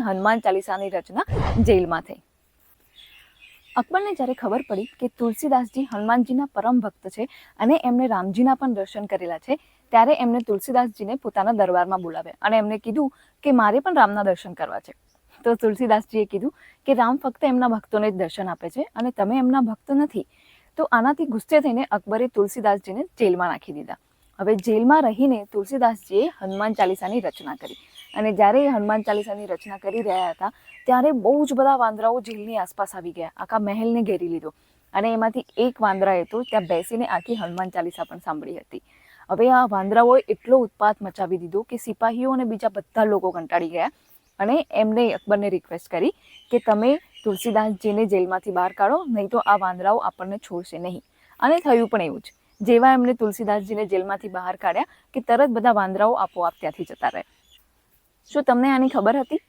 હનુમાન ચાલીસાની રચના જેલમાં થઈ। અકબરને જ્યારે ખબર પડી કે તુલસીદાસજી હનુમાનજીના પરમ ભક્ત છે અને એમને રામજીના પણ દર્શન કરેલા છે, ત્યારે એમને તુલસીદાસજીને પોતાના દરબારમાં બોલાવ્યા અને એમને કીધું કે મારે પણ રામના દર્શન કરવા છે। તો તુલસીદાસજીએ કીધું કે રામ ફક્ત એમના ભક્તોને જ દર્શન આપે છે અને તમે એમના ભક્ત નથી। તો આનાથી ગુસ્સે થઈને અકબરે તુલસીદાસજીને જેલમાં નાખી દીધા। હવે જેલમાં રહીને તુલસીદાસજીએ હનુમાન ચાલીસાની રચના કરી અને જ્યારે હનુમાન ચાલીસાની રચના કરી રહ્યા હતા ત્યારે બહુ જ બધા વાંદરાઓ જેલની આસપાસ આવી ગયા, આખા મહેલને ઘેરી લીધો અને એમાંથી એક વાંદરાએ તો ત્યાં બેસીને આખી હનુમાન ચાલીસા પણ સાંભળી હતી। હવે આ વાંદરાઓએ એટલો ઉત્પાત મચાવી દીધો કે સિપાહીઓ અને બીજા બધા લોકો કંટાળી ગયા અને એમને અકબરને રિક્વેસ્ટ કરી કે તમે તુલસીદાસજીને જેલમાંથી બહાર કાઢો, નહીં તો આ વાંદરાઓ આપણને છોડશે નહીં। અને થયું પણ એવું જ। જેવા એમને તુલસીદાસજીને જેલમાંથી બહાર કાઢ્યા કે તરત બધા વાંદરાઓ આપોઆપ ત્યાંથી જતા રહ્યા। શું તમને આની ખબર હતી?